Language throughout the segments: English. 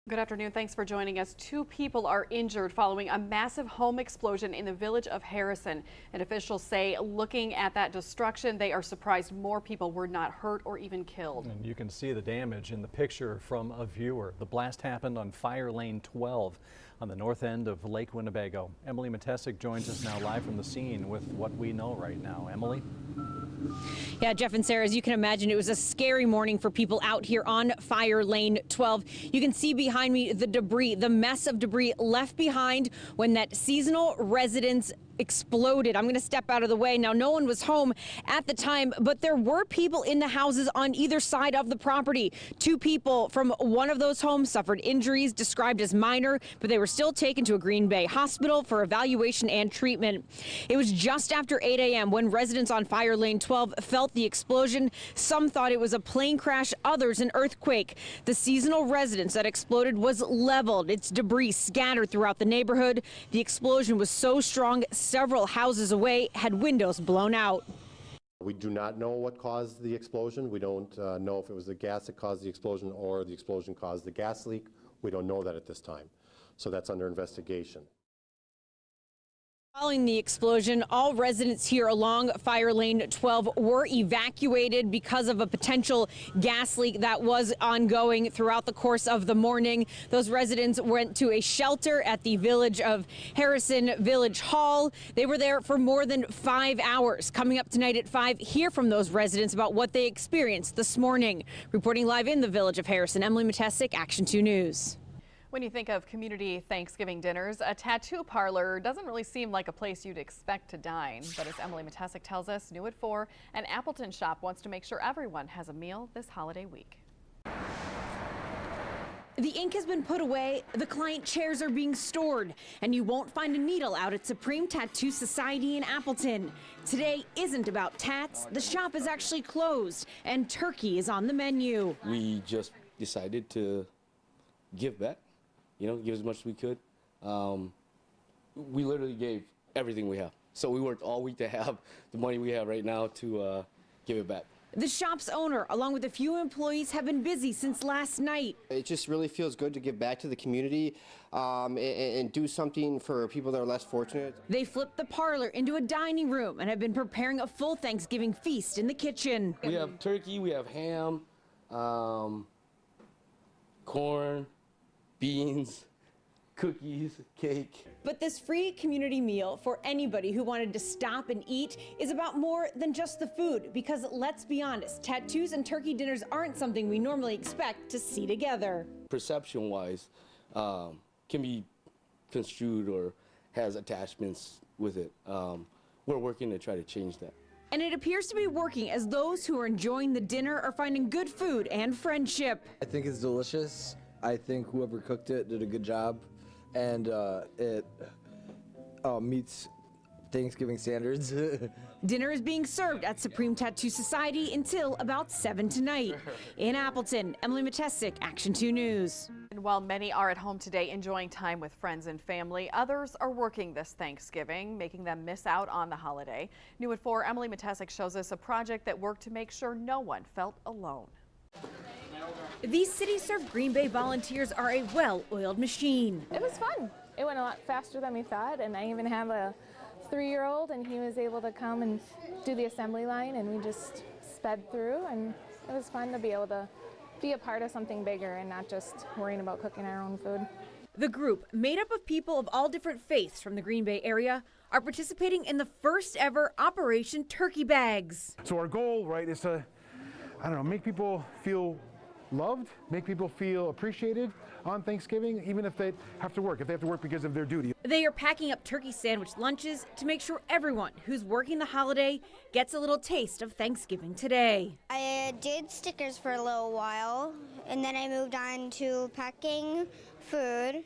Good afternoon. Thanks for joining us. 2 people are injured following a massive home explosion in the village of Harrison. And officials say looking at that destruction, they are surprised more people were not hurt or even killed. And you can see the damage in the picture from a viewer. The blast happened on Fire Lane 12 on the north end of Lake Winnebago. Emily Matesic joins us now live from the scene with what we know right now. Emily? Yeah, Jeff and Sarah, as you can imagine, it was a scary morning for people out here on Fire Lane 12. You can see behind me the debris, the mess of debris left behind when that seasonal residence exploded. I'm going to step out of the way. Now, no one was home at the time, but there were people in the houses on either side of the property. 2 people from one of those homes suffered injuries described as minor, but they were still taken to a Green Bay hospital for evaluation and treatment. It was just after 8 a.m. when residents on Fire Lane 12 felt the explosion. Some thought it was a plane crash, others an earthquake. The seasonal residence that exploded was leveled, its debris scattered throughout the neighborhood. The explosion was so strong, several houses away had windows blown out. We do not know what caused the explosion. We don't know if it was the gas that caused the explosion or the explosion caused the gas leak. We don't know that at this time. So that's under investigation. Following the explosion, all residents here along Fire Lane 12 were evacuated because of a potential gas leak that was ongoing throughout the course of the morning. Those residents went to a shelter at the village of Harrison Village Hall. They were there for more than 5 hours. Coming up tonight at 5, hear from those residents about what they experienced this morning. Reporting live in the village of Harrison, Emily Matesic, Action 2 News. When you think of community Thanksgiving dinners, a tattoo parlor doesn't really seem like a place you'd expect to dine. But as Emily Matesic tells us, new at 4, an Appleton shop wants to make sure everyone has a meal this holiday week. The ink has been put away, the client chairs are being stored, and you won't find a needle out at Supreme Tattoo Society in Appleton. Today isn't about tats. The shop is actually closed, and turkey is on the menu. We just decided to give back. Give as much as we could. We literally gave everything we have. So we worked all week to have the money we have right now to give it back. The shop's owner, along with a few employees, have been busy since last night. It just really feels good to give back to the community and do something for people that are less fortunate. They flipped the parlor into a dining room and have been preparing a full Thanksgiving feast in the kitchen. We have turkey, we have ham, corn, beans, cookies, cake. But this free community meal for anybody who wanted to stop and eat is about more than just the food, because let's be honest, tattoos and turkey dinners aren't something we normally expect to see together. Perception-wise, can be construed or has attachments with it. We're working to try to change that. And it appears to be working, as those who are enjoying the dinner are finding good food and friendship. I think it's delicious. I think whoever cooked it did a good job, and it meets Thanksgiving standards. Dinner is being served at Supreme Tattoo Society until about 7 tonight. In Appleton, Emily Matesic, Action 2 News. And while many are at home today enjoying time with friends and family, others are working this Thanksgiving, making them miss out on the holiday. New at 4, Emily Matesic shows us a project that worked to make sure no one felt alone. These CityServe Green Bay volunteers are a well-oiled machine. It was fun. It went a lot faster than we thought, and I even have a 3-year-old, and he was able to come and do the assembly line, and we just sped through, and it was fun to be able to be a part of something bigger and not just worrying about cooking our own food. The group, made up of people of all different faiths from the Green Bay area, are participating in the first ever Operation Turkey Bags. So our goal, right, is to, make people feel loved, make people feel appreciated on Thanksgiving, even if they have to work, because of their duty. They are packing up turkey sandwich lunches to make sure everyone who's working the holiday gets a little taste of Thanksgiving today. I did stickers for a little while, and then I moved on to packing food.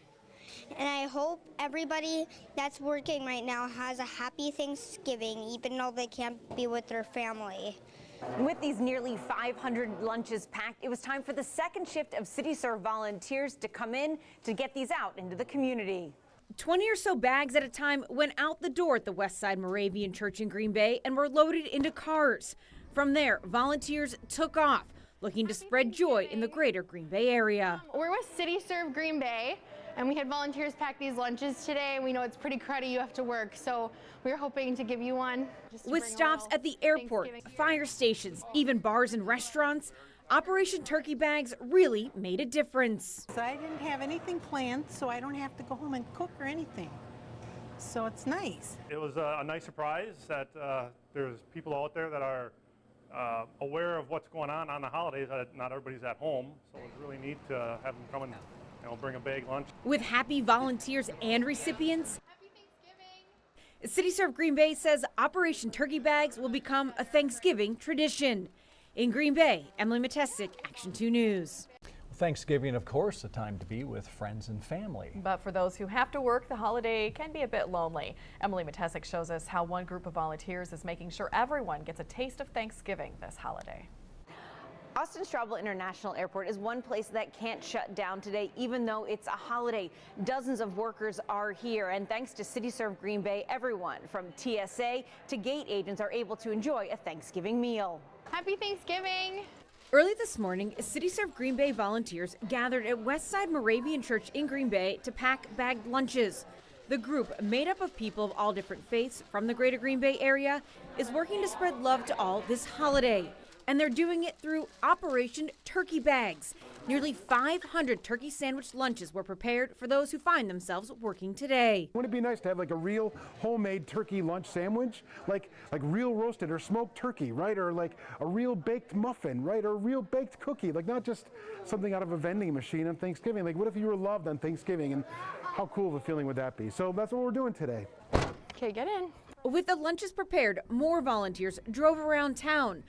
And I hope everybody that's working right now has a happy Thanksgiving, even though they can't be with their family. With these nearly 500 lunches packed, it was time for the second shift of CityServe volunteers to come in to get these out into the community. 20 or so bags at a time went out the door at the Westside Moravian Church in Green Bay and were loaded into cars. From there, volunteers took off. looking to spread joy in the greater Green Bay area. We're with City Serve Green Bay, and we had volunteers pack these lunches today. We know it's pretty cruddy, you have to work, so we're hoping to give you one. With stops at the airport, fire stations, even bars and restaurants, Operation Turkey Bags really made a difference. So I didn't have anything planned, so I don't have to go home and cook or anything. So it's nice. It was a nice surprise that there's people out there that are aware of what's going on the holidays. Not everybody's at home, so it was really neat to have them come and bring a bag lunch. With happy volunteers and recipients, City Serve Green Bay says Operation Turkey Bags will become a Thanksgiving tradition. In Green Bay, Emily Matesic, Action 2 News. Thanksgiving, of course, a time to be with friends and family. But for those who have to work, the holiday can be a bit lonely. Emily Matesic shows us how one group of volunteers is making sure everyone gets a taste of Thanksgiving this holiday. Austin Straubel International Airport is one place that can't shut down today, even though it's a holiday. Dozens of workers are here, and thanks to City Serve Green Bay, everyone from TSA to gate agents are able to enjoy a Thanksgiving meal. Happy Thanksgiving! Early this morning, City Serve Green Bay volunteers gathered at Westside Moravian Church in Green Bay to pack bagged lunches. The group, made up of people of all different faiths from the greater Green Bay area, is working to spread love to all this holiday. And they're doing it through Operation Turkey Bags. Nearly 500 turkey sandwich lunches were prepared for those who find themselves working today. Wouldn't it be nice to have like a real homemade turkey lunch sandwich? Like real roasted or smoked turkey, right? Or like a real baked muffin, right? Or a real baked cookie, like not just something out of a vending machine on Thanksgiving. Like what if you were loved on Thanksgiving, and how cool of a feeling would that be? So that's what we're doing today. Okay, get in. With the lunches prepared, more volunteers drove around town.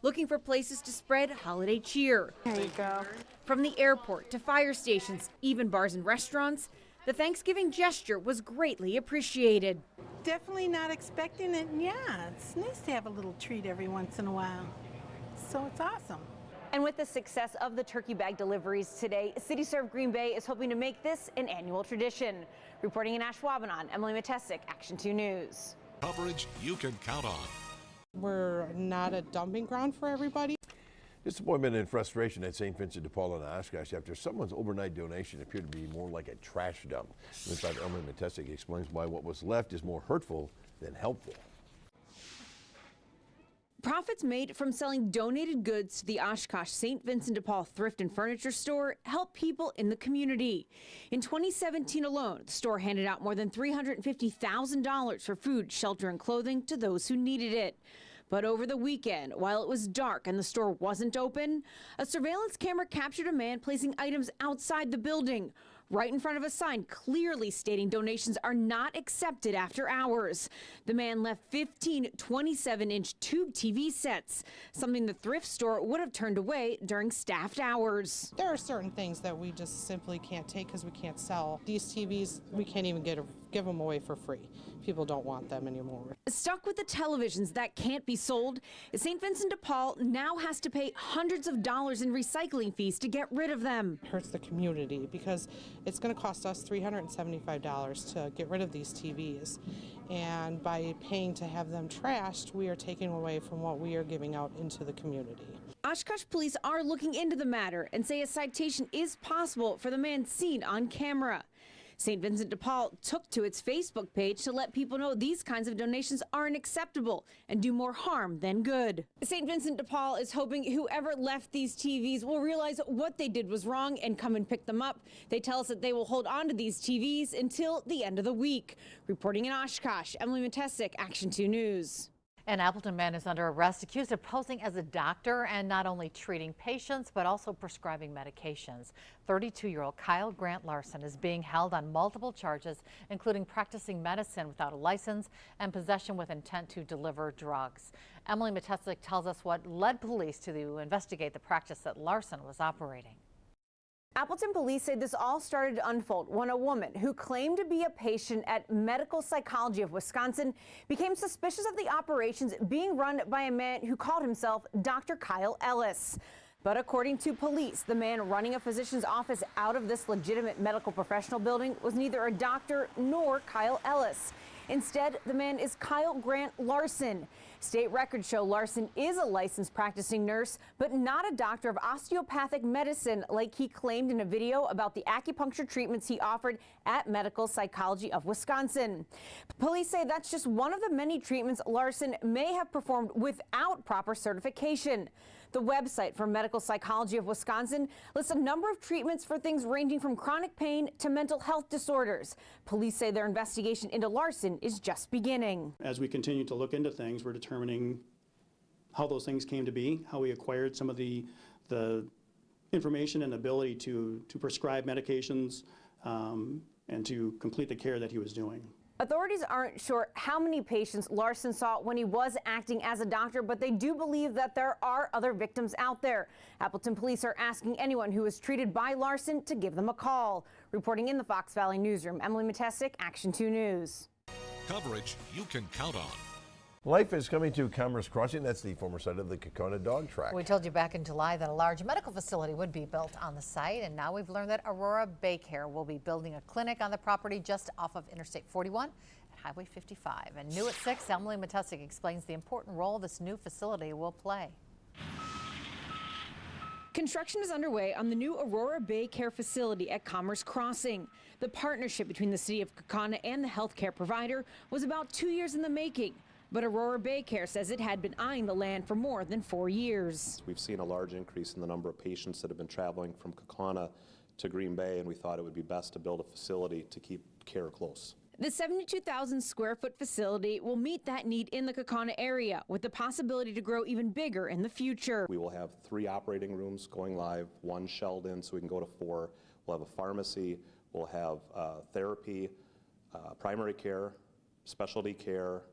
Looking for places to spread holiday cheer. There you go. From the airport to fire stations, even bars and restaurants, the Thanksgiving gesture was greatly appreciated. Definitely not expecting it, and yeah, it's nice to have a little treat every once in a while. So it's awesome. And with the success of the turkey bag deliveries today, City Serve Green Bay is hoping to make this an annual tradition. Reporting in Ashwaubenon, Emily Matesic, Action 2 News. Coverage you can count on. We're not a dumping ground for everybody. Disappointment and frustration at St. Vincent de Paul and Oshkosh after someone's overnight donation appeared to be more like a trash dump. In fact, Emily Matesic explains why what was left is more hurtful than helpful. Profits made from selling donated goods to the Oshkosh St. Vincent de Paul Thrift and Furniture Store help people in the community. In 2017 alone, the store handed out more than $350,000 for food, shelter, and clothing to those who needed it. But over the weekend, while it was dark and the store wasn't open, a surveillance camera captured a man placing items outside the building, right in front of a sign clearly stating donations are not accepted after hours. The man left 15 27-inch tube TV sets, something the thrift store would have turned away during staffed hours. There are certain things that we just simply can't take because we can't sell. These TVs, we can't even give them away for free. People don't want them anymore. Stuck with the televisions that can't be sold, St. Vincent de Paul now has to pay hundreds of dollars in recycling fees to get rid of them. It hurts the community because it's going to cost us $375 to get rid of these TVs. And by paying to have them trashed, we are taking away from what we are giving out into the community. Oshkosh police are looking into the matter and say a citation is possible for the man seen on camera. St. Vincent de Paul took to its Facebook page to let people know these kinds of donations aren't acceptable and do more harm than good. St. Vincent de Paul is hoping whoever left these TVs will realize what they did was wrong and come and pick them up. They tell us that they will hold on to these TVs until the end of the week. Reporting in Oshkosh, Emily Matesic, Action 2 News. An Appleton man is under arrest accused of posing as a doctor and not only treating patients but also prescribing medications. 32-year-old Kyle Grant Larson is being held on multiple charges, including practicing medicine without a license and possession with intent to deliver drugs. Emily Matesic tells us what led police to investigate the practice that Larson was operating. Appleton police say this all started to unfold when a woman who claimed to be a patient at Medical Psychology of Wisconsin became suspicious of the operations being run by a man who called himself Dr. Kyle Ellis. But according to police, the man running a physician's office out of this legitimate medical professional building was neither a doctor nor Kyle Ellis. Instead, the man is Kyle Grant Larson. State records show Larson is a licensed practicing nurse, but not a doctor of osteopathic medicine like he claimed in a video about the acupuncture treatments he offered at Medical Psychology of Wisconsin. Police say that's just one of the many treatments Larson may have performed without proper certification. The website for Medical Psychology of Wisconsin lists a number of treatments for things ranging from chronic pain to mental health disorders. Police say their investigation into Larson is just beginning. As we continue to look into things, we're determining how those things came to be, how we acquired some of the information and ability to prescribe medications and to complete the care that he was doing. Authorities aren't sure how many patients Larson saw when he was acting as a doctor, but they do believe that there are other victims out there. Appleton police are asking anyone who was treated by Larson to give them a call. Reporting in the Fox Valley newsroom, Emily Matesic, Action 2 News. Coverage you can count on. Life is coming to Commerce Crossing. That's the former site of the Kokona dog track. We told you back in July that a large medical facility would be built on the site, and now we've learned that Aurora Baycare will be building a clinic on the property just off of Interstate 41 and Highway 55. And new at 6, Emily Matesic explains the important role this new facility will play. Construction is underway on the new Aurora Baycare facility at Commerce Crossing. The partnership between the city of Kokona and the healthcare provider was about 2 years in the making. But Aurora Baycare says it had been eyeing the land for more than 4 years. We've seen a large increase in the number of patients that have been traveling from Kokona to Green Bay, and we thought it would be best to build a facility to keep care close. The 72,000 square foot facility will meet that need in the Kokona area, with the possibility to grow even bigger in the future. We will have 3 operating rooms going live, 1 shelled in so we can go to 4. We'll have a pharmacy, we'll have therapy, primary care, specialty care,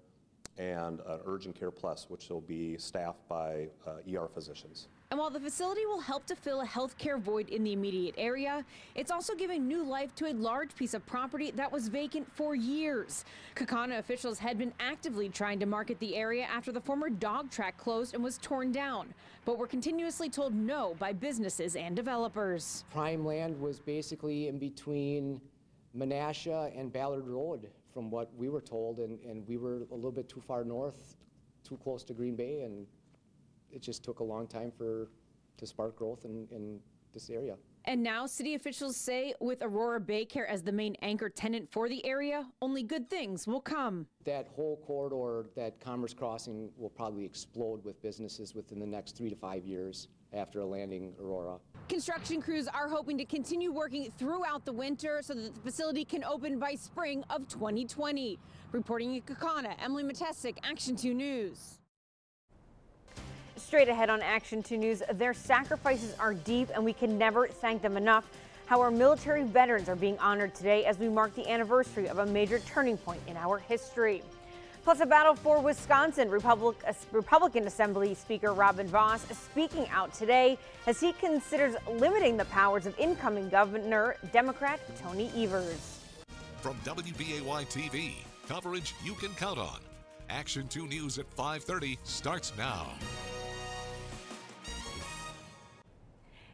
and Urgent Care Plus, which will be staffed by ER physicians. And while the facility will help to fill a healthcare void in the immediate area, it's also giving new life to a large piece of property that was vacant for years. Kokona officials had been actively trying to market the area after the former dog track closed and was torn down, but were continuously told no by businesses and developers. Prime land was basically in between Menasha and Ballard Road, from what we were told, and we were a little bit too far north, too close to Green Bay, and it just took a long time to spark growth in this area. And now city officials say with Aurora Baycare as the main anchor tenant for the area, only good things will come. That whole corridor, that Commerce Crossing, will probably explode with businesses within the next 3 to 5 years after landing Aurora. Construction crews are hoping to continue working throughout the winter so that the facility can open by spring of 2020. Reporting in Kokona, Emily Matesic, Action 2 News. Straight ahead on Action 2 News, their sacrifices are deep and we can never thank them enough. How our military veterans are being honored today as we mark the anniversary of a major turning point in our history. Plus, a battle for Wisconsin. Republican Assembly Speaker Robin Vos speaking out today as he considers limiting the powers of incoming Governor Democrat Tony Evers. From WBAY TV, coverage you can count on. Action 2 News at 5:30 starts now.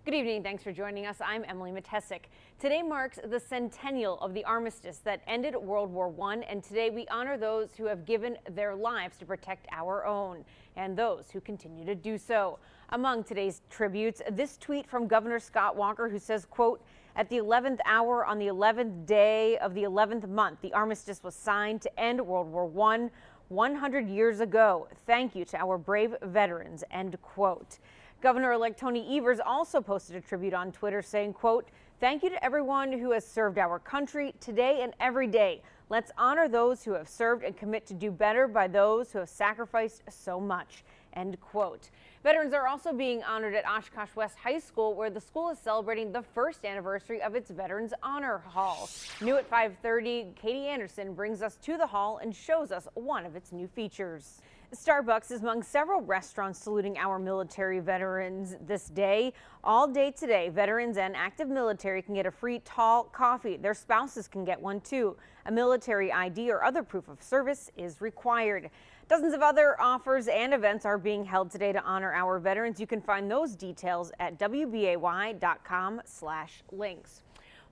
Good evening. Thanks for joining us. I'm Emily Matesic. Today marks the centennial of the armistice that ended World War I, and today we honor those who have given their lives to protect our own and those who continue to do so. Among today's tributes, this tweet from Governor Scott Walker, who says, quote, "At the 11th hour on the 11th day of the 11th month, the armistice was signed to end World War I 100 years ago. Thank you to our brave veterans," end quote. Governor-elect Tony Evers also posted a tribute on Twitter saying, quote, "Thank you to everyone who has served our country today and every day. Let's honor those who have served and commit to do better by those who have sacrificed so much," end quote. Veterans are also being honored at Oshkosh West High School, where the school is celebrating the first anniversary of its Veterans Honor Hall. New at 5:30, Katie Anderson brings us to the hall and shows us one of its new features. Starbucks is among several restaurants saluting our military veterans this day. All day today, veterans and active military can get a free tall coffee. Their spouses can get one too. A military ID or other proof of service is required. Dozens of other offers and events are being held today to honor our veterans. You can find those details at WBAY.com/links.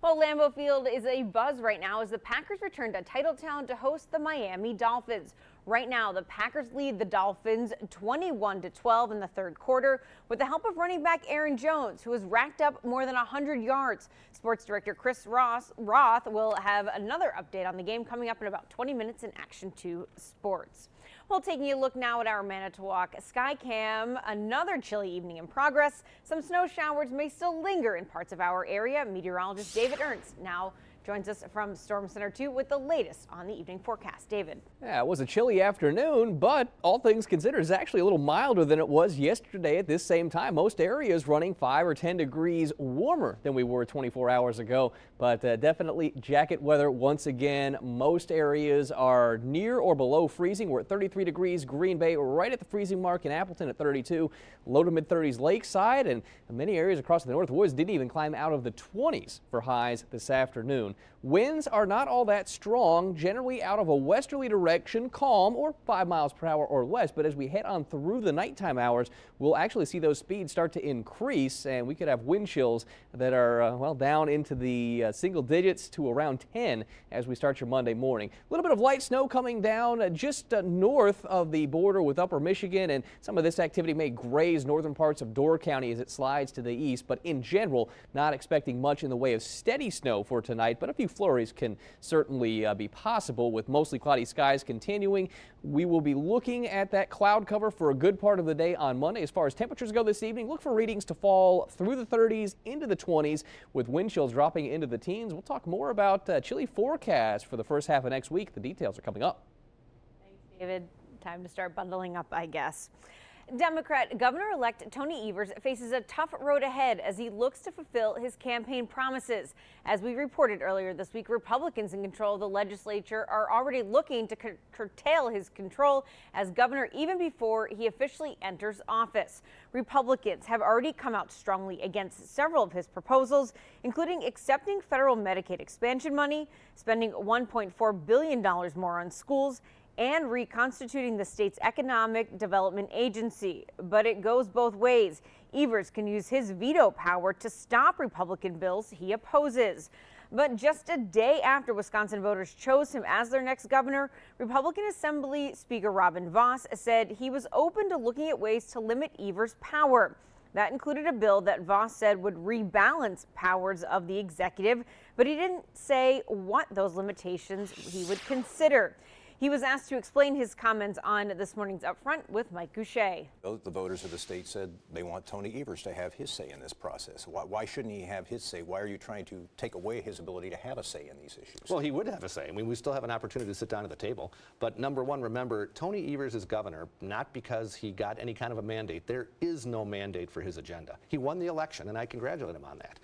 Well, Lambeau Field is a buzz right now as the Packers return to Titletown to host the Miami Dolphins. Right now, the Packers lead the Dolphins 21-12 in the third quarter with the help of running back Aaron Jones, who has racked up more than 100 yards. Sports director Chris Roth will have another update on the game coming up in about 20 minutes in Action 2 Sports. Well, taking a look now at our Manitowoc Skycam, another chilly evening in progress. Some snow showers may still linger in parts of our area. Meteorologist David Ernst now joins us from Storm Center 2 with the latest on the evening forecast. David. Yeah, it was a chilly afternoon, but all things considered, it's actually a little milder than it was yesterday at this same time. Most areas running 5 or 10 degrees warmer than we were 24 hours ago, but definitely jacket weather once again. Most areas are near or below freezing. We're at 33 degrees Green Bay, right at the freezing mark in Appleton at 32, low to mid 30s Lakeside, and many areas across the North Woods didn't even climb out of the 20s for highs this afternoon. Winds are not all that strong, generally out of a westerly direction, calm or 5 miles per hour or less. But as we head on through the nighttime hours, we'll actually see those speeds start to increase, and we could have wind chills that are, well, down into the single digits to around 10 as we start your Monday morning. A little bit of light snow coming down just north of the border with Upper Michigan, and some of this activity may graze northern parts of Door County as it slides to the east. But in general, not expecting much in the way of steady snow for tonight, but a few flurries can certainly be possible with mostly cloudy skies continuing. We will be looking at that cloud cover for a good part of the day on Monday. As far as temperatures go this evening, look for readings to fall through the 30s into the 20s with wind chills dropping into the teens. We'll talk more about chilly forecast for the first half of next week. The details are coming up. Thanks, David. Time to start bundling up, I guess. Democrat Governor-elect Tony Evers faces a tough road ahead as he looks to fulfill his campaign promises. As we reported earlier this week, Republicans in control of the legislature are already looking to curtail his control as governor even before he officially enters office. Republicans have already come out strongly against several of his proposals, including accepting federal Medicaid expansion money, spending $1.4 billion more on schools, and reconstituting the state's economic development agency. But it goes both ways. Evers can use his veto power to stop Republican bills he opposes. But just a day after Wisconsin voters chose him as their next governor, Republican Assembly Speaker Robin Vos said he was open to looking at ways to limit Evers' power. That included a bill that Vos said would rebalance powers of the executive, but he didn't say what those limitations he would consider. He was asked to explain his comments on this morning's Upfront with Mike Goucher. The voters of the state said they want Tony Evers to have his say in this process. Why shouldn't he have his say? Why are you trying to take away his ability to have a say in these issues? Well, he would have a say. I mean, we still have an opportunity to sit down at the table. But number one, remember, Tony Evers is governor not because he got any kind of a mandate. There is no mandate for his agenda. He won the election, and I congratulate him on that.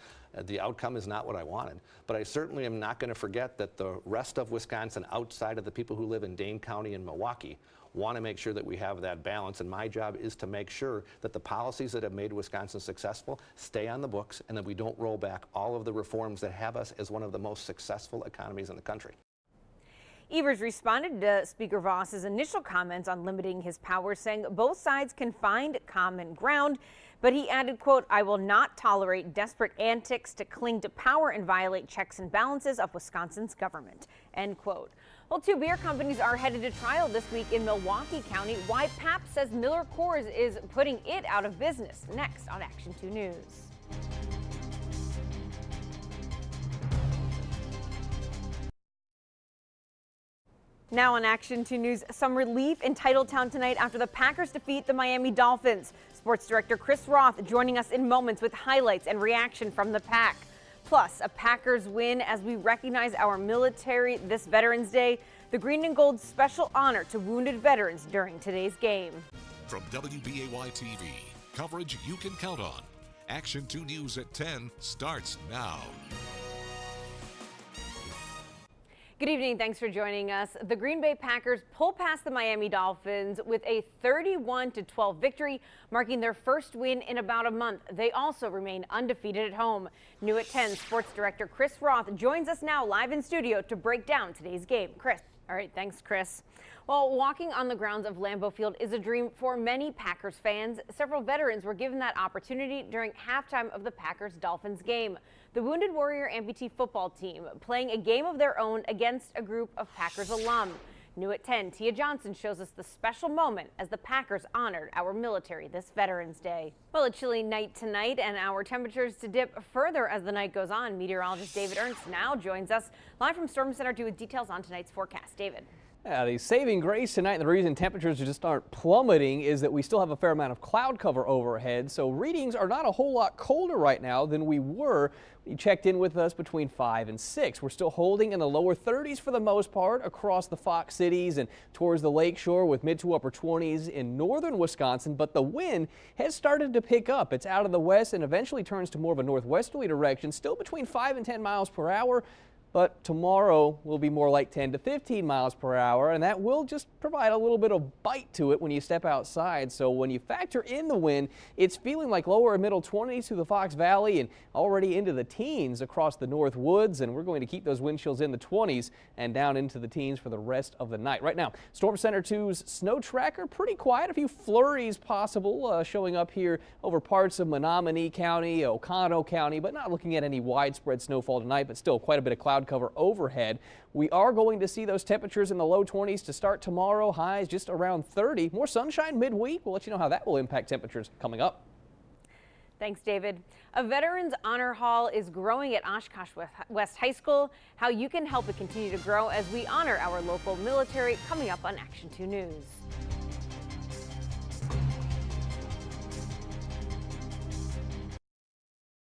The outcome is not what I wanted, but I certainly am not going to forget that the rest of Wisconsin, outside of the people who live in Dane County and Milwaukee, want to make sure that we have that balance, and my job is to make sure that the policies that have made Wisconsin successful stay on the books and that we don't roll back all of the reforms that have us as one of the most successful economies in the country. Evers responded to Speaker Vos's initial comments on limiting his powers, saying both sides can find common ground. But he added, quote, "I will not tolerate desperate antics to cling to power and violate checks and balances of Wisconsin's government," end quote. Well, 2 beer companies are headed to trial this week in Milwaukee County. Why Pabst says Miller Coors is putting it out of business. Next on Action 2 News. Now on Action 2 News, some relief in Titletown tonight after the Packers defeat the Miami Dolphins. Sports director Chris Roth joining us in moments with highlights and reaction from the Pack. Plus, a Packers win as we recognize our military this Veterans Day. The Green and Gold special honor to wounded veterans during today's game. From WBAY TV, coverage you can count on. Action 2 News at 10 starts now. Good evening. Thanks for joining us. The Green Bay Packers pull past the Miami Dolphins with a 31-12 victory, marking their first win in about a month. They also remain undefeated at home. New at 10, sports director Chris Roth joins us now live in studio to break down today's game. Chris. All right. Thanks, Chris. Well, walking on the grounds of Lambeau Field is a dream for many Packers fans. Several veterans were given that opportunity during halftime of the Packers-Dolphins game. The Wounded Warrior amputee football team playing a game of their own against a group of Packers alum. New at 10, Tia Johnson shows us the special moment as the Packers honored our military this Veterans Day. Well, a chilly night tonight and our temperatures to dip further as the night goes on. Meteorologist David Ernst now joins us live from Storm Center 2 with details on tonight's forecast. David. Yeah, the saving grace tonight, and the reason temperatures just aren't plummeting, is that we still have a fair amount of cloud cover overhead, so readings are not a whole lot colder right now than we were when you checked in with us between 5 and 6. We're still holding in the lower 30s for the most part across the Fox cities and towards the lakeshore, with mid to upper 20s in northern Wisconsin, but the wind has started to pick up. It's out of the west and eventually turns to more of a northwesterly direction, still between 5 and 10 miles per hour. But tomorrow will be more like 10 to 15 miles per hour, and that will just provide a little bit of bite to it when you step outside. So when you factor in the wind, it's feeling like lower and middle 20s through the Fox Valley and already into the teens across the North Woods, and we're going to keep those wind chills in the 20s and down into the teens for the rest of the night. Right now, Storm Center 2's snow tracker pretty quiet. A few flurries possible showing up here over parts of Menominee County, Oconto County, but not looking at any widespread snowfall tonight, but still quite a bit of cloud cover overhead. We are going to see those temperatures in the low 20s to start tomorrow, highs just around 30. More sunshine midweek. We'll let you know how that will impact temperatures coming up. Thanks, David. A Veterans Honor Hall is growing at Oshkosh West High School. How you can help it continue to grow as we honor our local military, coming up on Action 2 News.